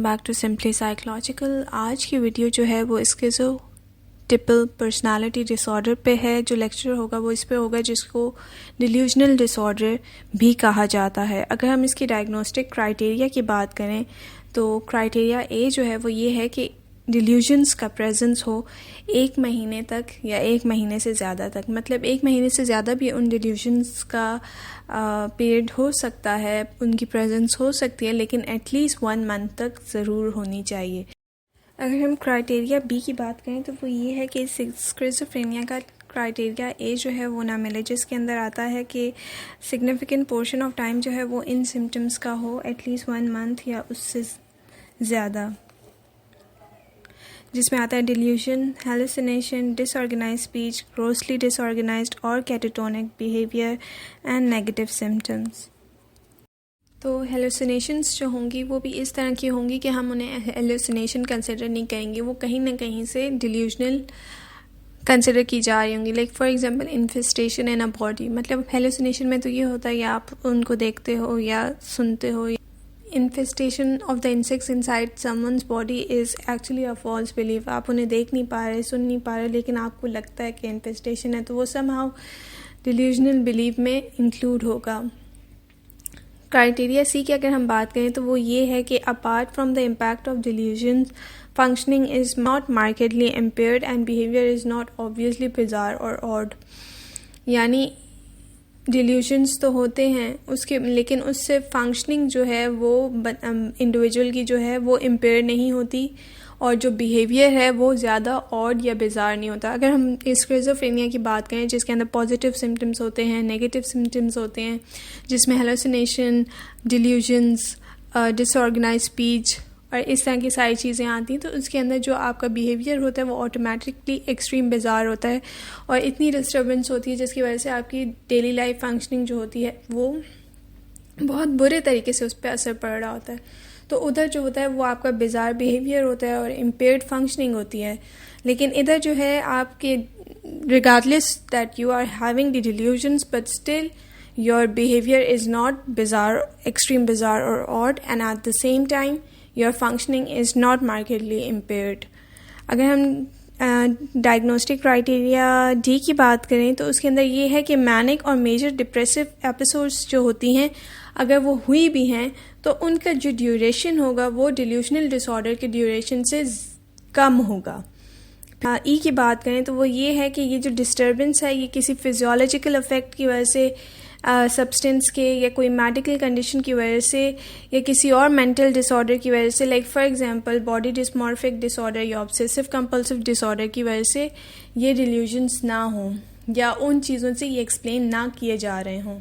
Welcome back to simply psychological. आज की video जो है वो स्किज़ोटिपल पर्सनालिटी डिसऑर्डर पे है। जो लेक्चर होगा वो इस पे होगा जिसको डिल्यूजनल डिसऑर्डर भी कहा जाता है। अगर हम इसकी डायग्नोस्टिक क्राइटेरिया की बात करें तो क्राइटेरिया ए जो है वो ये है कि डिल्यूजन्स का प्रेजेंस हो 1 महीने तक या 1 महीने से ज़्यादा तक, मतलब 1 महीने से ज़्यादा भी उन डिल्यूजन्स का पीरियड हो सकता है, उनकी प्रेजेंस हो सकती है, लेकिन एटलीस्ट 1 मंथ तक ज़रूर होनी चाहिए। अगर हम क्राइटेरिया बी की बात करें तो वो ये है कि स्किज़ोफ्रेनिया का क्राइटेरिया ए जो है वो ना मिले, जिसके अंदर आता है कि सिग्निफिकेंट पोर्शन ऑफ टाइम जो है वो इन सिम्टम्स का हो एटलीस्ट 1 मंथ या उससे ज़्यादा, जिसमें आता है delusion, hallucination, disorganised speech, grossly disorganised और catatonic behaviour and negative symptoms. तो हेलुसिनेशंस जो होंगी वो भी इस तरह की होंगी कि हम उन्हें हेलुसिनेशन कंसिडर नहीं करेंगे, वो कहीं ना कहीं से डिल्यूजनल कंसिडर की जा रही होंगी। Like for example infestation in a body, मतलब हेलुसिनेशन में तो ये होता है कि आप उनको देखते हो या सुनते हो। Infestation of the insects inside someone's body is actually a false belief. आप उन्हें देख नहीं पा रहे, सुन नहीं पा रहे, लेकिन आपको लगता है कि इन्फेस्टेशन है, तो वो somehow delusional belief में इंक्लूड होगा। क्राइटेरिया सी की अगर हम बात करें तो वो ये है कि apart from the impact of delusions, functioning is not markedly impaired and behavior is not obviously bizarre or odd। यानी डिल्यूशंस तो होते हैं उसके, लेकिन उससे फंक्शनिंग जो है वो इंडिविजुअल की जो है वो इम्पेयर नहीं होती, और जो बिहेवियर है वो ज़्यादा ऑड या बिजार नहीं होता। अगर हम स्किज़ोफ्रेनिया की बात करें जिसके अंदर पॉजिटिव सिम्टम्स होते हैं, नेगेटिव सिम्टम्स होते हैं, जिसमें हेलुसिनेशन, डिल्यूजन्स, डिसऑर्गेनाइज्ड स्पीच और इस तरह की सारी चीज़ें आती हैं, तो उसके अंदर जो आपका बिहेवियर होता है वो ऑटोमेटिकली एक्सट्रीम बिजार होता है और इतनी डिस्टर्बेंस होती है जिसकी वजह से आपकी डेली लाइफ फंक्शनिंग जो होती है वो बहुत बुरे तरीके से उस पर असर पड़ रहा होता है। तो उधर जो होता है वो आपका बिजार बिहेवियर होता है और इम्पेयर्ड फंक्शनिंग होती है, लेकिन इधर जो है आपके regardless that you are having the delusions but still your behaviour is not bizarre, extreme bizarre और odd, and at the same time your functioning is not markedly impaired. अगर हम डायग्नोस्टिक क्राइटेरिया डी की बात करें तो उसके अंदर ये है कि मैनिक और मेजर डिप्रेसिव एपिसोड्स जो होती हैं अगर वो हुई भी हैं तो उनका जो ड्यूरेशन होगा वो डिल्यूशनल डिसऑर्डर के ड्यूरेशन से कम होगा। ई की बात करें तो वो ये है कि ये जो डिस्टर्बेंस है ये किसी फिजियोलॉजिकल इफेक्ट की वजह से, सब्सटेंस के या कोई मेडिकल कंडीशन की वजह से या किसी और मेंटल डिसऑर्डर की वजह से, like for example body dysmorphic disorder या ऑब्सेसिव कंपल्सिव डिसऑर्डर की वजह से ये डिल्यूजन्स ना हों या उन चीज़ों से ये एक्सप्लेन ना किए जा रहे हों।